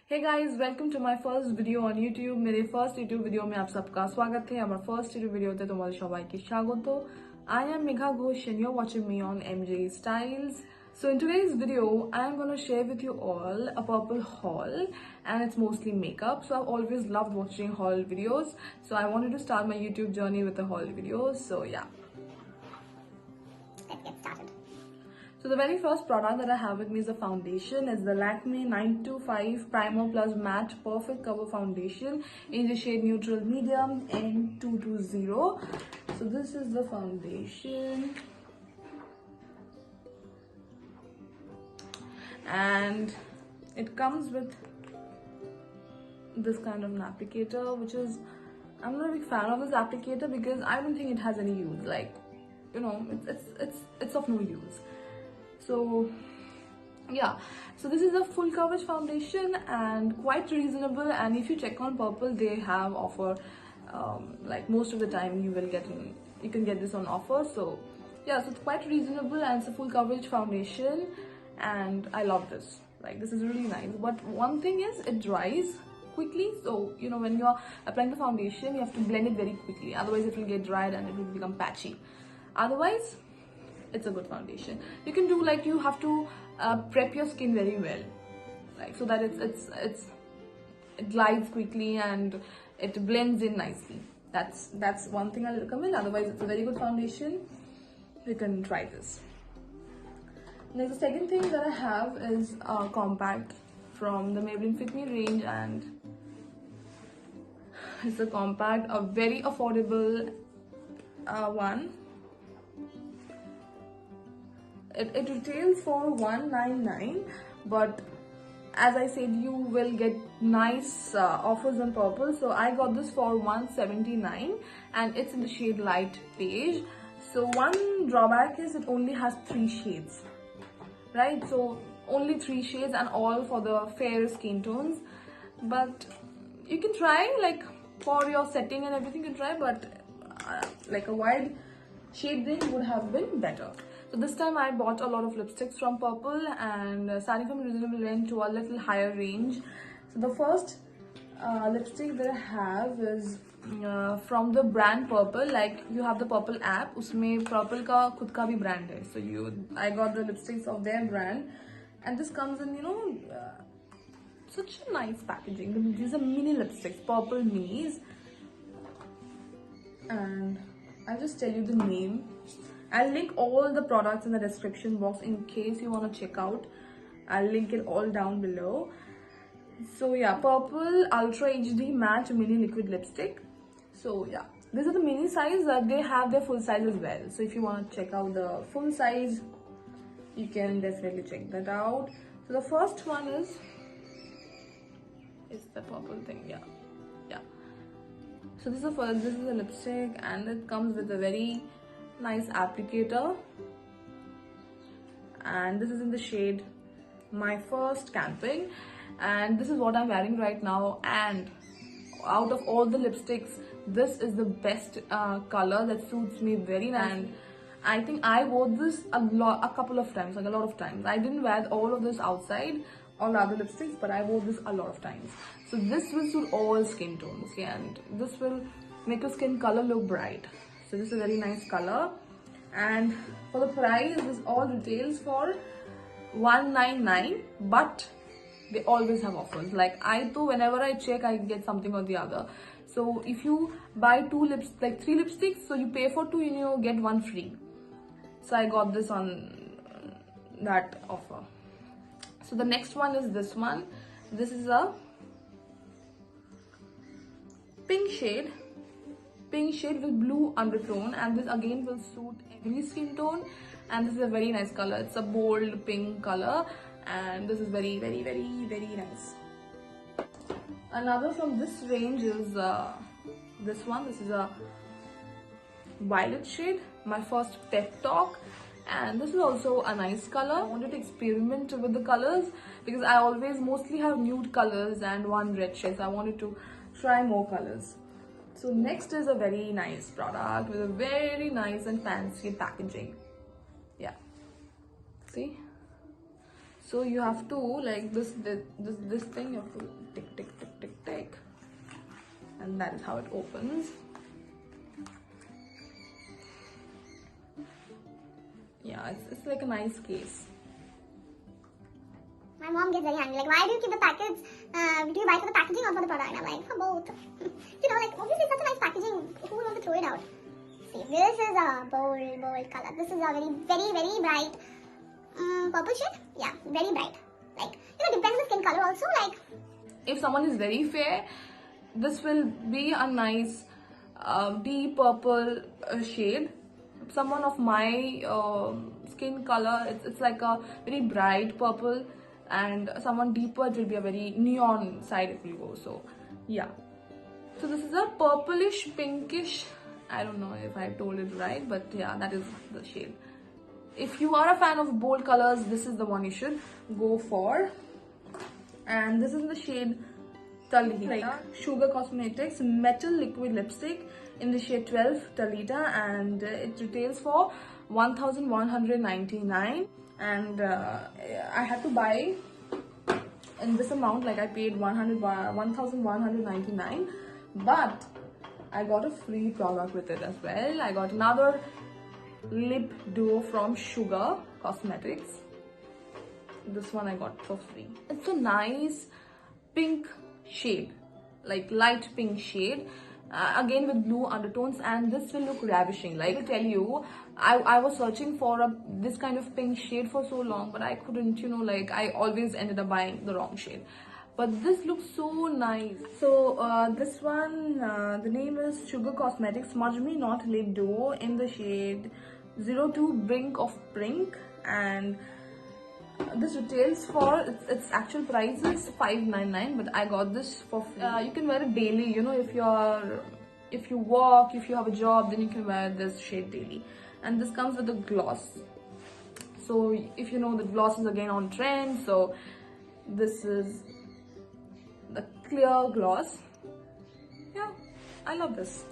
Hey guys, welcome to my first video on YouTube. मेरे first YouTube video में आप सबका स्वागत है. আমার first YouTube video তে তোমাদের সবাইকে স্বাগত. I am Megha Ghosh and you're watching me on MJ Styles. So in today's video, I am going to share with you all a purple haul, and it's mostly makeup. So I've always loved watching haul videos. So I wanted to start my YouTube journey with a haul video. So yeah. Let's get started. So the very first product that I have with me is a foundation. It's the Lakme 925 Primer Plus Matte Perfect Cover Foundation in the shade Neutral Medium N220. So this is the foundation. And it comes with this kind of an applicator, which is, I'm not a big fan of this applicator because I don't think it has any use. Like, you know, it's of no use. So yeah, so this is a full coverage foundation and quite reasonable, and if you check on Purple, they have offer, like most of the time you can get this on offer. So yeah, so it's quite reasonable and it's a full coverage foundation and I love this. Like, this is really nice, but one thing is it dries quickly. So you know, when you're applying the foundation, you have to blend it very quickly, otherwise it will get dried and it will become patchy. Otherwise it's a good foundation. You can do, like, you have to prep your skin very well, like, so that it glides quickly and it blends in nicely. That's one thing I'll recommend. Otherwise it's a very good foundation. You can try this. Now the second thing that I have is a compact from the Maybelline Fit Me range, and it's a compact, a very affordable one. It retails for $199, but as I said, you will get nice offers on Purple. So I got this for $179 and it's in the shade Light Beige. So one drawback is it only has 3 shades, right? So only 3 shades and all for the fair skin tones. But you can try, like, for your setting and everything you can try, but like a wide shade range would have been better. So this time I bought a lot of lipsticks from Purple, and starting from reasonable range to a little higher range. So the first lipstick that I have is from the brand Purple. Like, you have the Purple app, usme Purple ka khud ka bhi brand hai. So I got the lipsticks of their brand, and this comes in, you know, such a nice packaging. These are mini lipsticks, Purple Minis, and I'll just tell you the name. I'll link all the products in the description box in case you want to check out. I'll link it all down below. So yeah, Purple Ultra HD Matte Mini Liquid Lipstick. So yeah, these are the mini size. They have their full size as well. So if you want to check out the full size, you can definitely check that out. So the first one is the purple thing. Yeah. So this is a lipstick, and it comes with a very nice applicator, and this is in the shade My First Camping, and this is what I'm wearing right now. And out of all the lipsticks, this is the best color that suits me very nicely. And I think I wore this a couple of times, like a lot of times. I didn't wear all of this outside, all other lipsticks, but I wore this a lot of times. So this will suit all skin tones, okay, and this will make your skin color look bright. So this is a very nice color, and for the price, this all retails for $199, but they always have offers. Like, whenever I check, I get something or the other. So if you buy 3 lipsticks, so you pay for 2 and you get 1 free. So I got this on that offer. So the next one is this one. This is a pink shade with blue undertone, and this again will suit every skin tone, and this is a very nice color. It's a bold pink color, and this is very, very, very, very nice. Another from this range is this one. This is a violet shade, My First Pep Talk, and this is also a nice color. I wanted to experiment with the colors because I always mostly have nude colors and one red shade, so I wanted to try more colors. So next is a very nice product with a very nice and fancy packaging. Yeah, see? So you have to like this thing. You have to tick tick tick tick tick, and that is how it opens. Yeah, it's like a nice case. My mom gets very angry. Like, why do you keep the packets? Do you buy for the packaging or for the product? I'm like, for both. You know, like, obviously, such a nice packaging. Who would want to throw it out? See, this is a bold color. This is a very bright purple shade. Yeah, very bright. Like, you know, depends on the skin color also. Like, if someone is very fair, this will be a nice deep purple shade. Someone of my skin color, it's like a very bright purple, and someone deeper, it will be a very neon side if you go. So yeah, so this is a purplish pinkish, I don't know if I told it right, but yeah, that is the shade. If you are a fan of bold colors, this is the one you should go for. And this is the shade Talita, like Sugar Cosmetics Metal Liquid Lipstick in the shade 12 Talita, and it retails for 1199, and I had to buy in this amount, like I paid 1199, but I got a free product with it as well. I got another lip duo from Sugar Cosmetics. This one I got for free. It's a nice pink shade, like light pink shade, again with blue undertones, and this will look ravishing. Like I tell you, I was searching for this kind of pink shade for so long, but I couldn't, you know, like I always ended up buying the wrong shade. But this looks so nice. So this one, the name is Sugar Cosmetics Smudge Me Not Lip Duo in the shade 02 Brink of Brink, and this retails for its actual price is $5.99, but I got this for free. You can wear it daily, you know, if you walk, if you have a job, then you can wear this shade daily. And this comes with a gloss. So if you know, the gloss is again on trend, so this is the clear gloss. Yeah, I love this.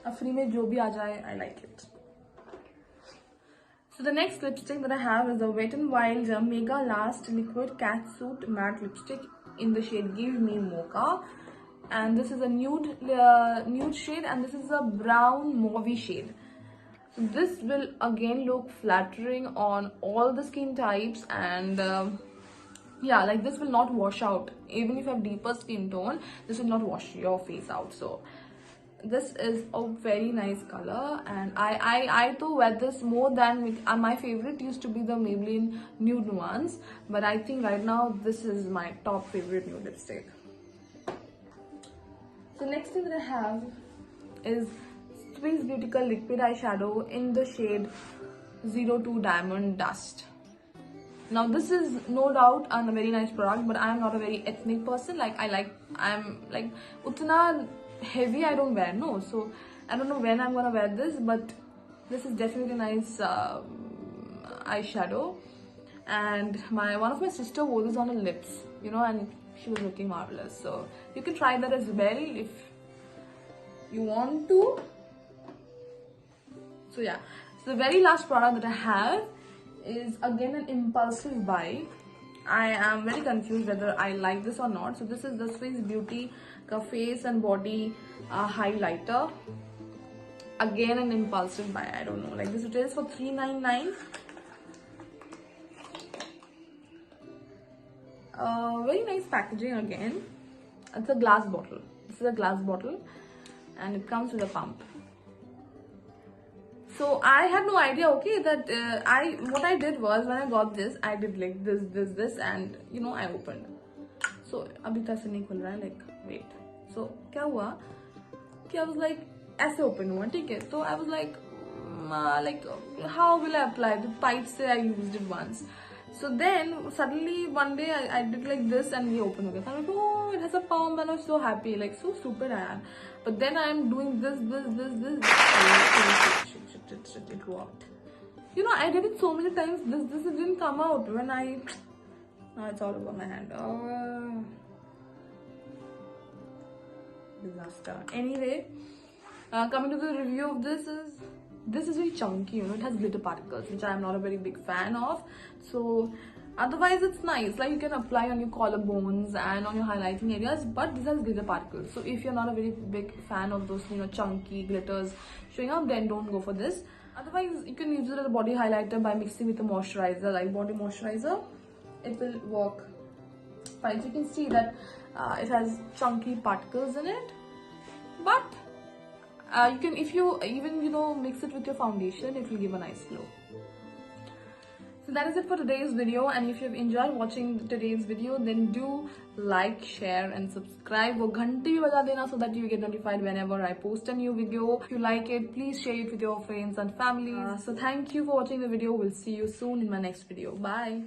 A free mein jo bhi aa jaye, I like it. So the next lipstick that I have is the Wet n Wild Mega Last Liquid Catsuit Matte Lipstick in the shade Give Me Mocha, and this is a nude shade, and this is a brown mauve shade. So this will again look flattering on all the skin types, and yeah, like this will not wash out. Even if you have deeper skin tone, this will not wash your face out. So this is a very nice color, and I too wear this more than my favorite used to be the Maybelline Nude Nuance, but I think right now this is my top favorite nude lipstick. So next thing that I have is Swiss Beautical Liquid Eyeshadow in the shade 02 Diamond Dust. Now this is no doubt a very nice product, but I am not a very ethnic person. Like I'm like utna heavy I don't wear, no. So I don't know when I'm gonna wear this, but this is definitely a nice eyeshadow. And one of my sister wore this on her lips, you know, and she was looking marvelous. So you can try that as well if you want to. So yeah, so the very last product that I have is again an impulsive buy. I am very confused whether I like this or not. So this is the Swiss Beauty Face and Body Highlighter. Again an impulsive buy. I don't know. Like this retails for $3.99. Very nice packaging again. It's a glass bottle. This is a glass bottle, and it comes with a pump. So I had no idea, okay, that what I did was when I got this, I did like this, and you know, I opened. So abhi tak se nahi khul raha hai, like wait. So kya hua? Ki I was like, aise open hua, theek hai? So I was like how will I apply? The pipe se I used it once. So then suddenly one day I did like this and it opened again. So I'm like, oh, it has a pump, and I was so happy, like so stupid I am. But then I am doing this. It worked. You know, I did it so many times. This didn't come out when I. Now it's all over my hand. Oh, disaster. Anyway, coming to the review of this is this is very chunky, you know, it has glitter particles, which I am not a very big fan of. So otherwise it's nice, like you can apply on your collarbones and on your highlighting areas, but this has glitter particles. So if you're not a very big fan of those, you know, chunky glitters showing up, then don't go for this. Otherwise, you can use it as a body highlighter by mixing with a moisturizer, like body moisturizer. It will work fine. So you can see that it has chunky particles in it, but you can, if you even, you know, mix it with your foundation, it will give a nice glow. So that is it for today's video, and if you've enjoyed watching today's video, then do like, share and subscribe. वो घंटी भी बजा देना so that you get notified whenever I post a new video. If you like it, please share it with your friends and family. So thank you for watching the video. We'll see you soon in my next video. Bye.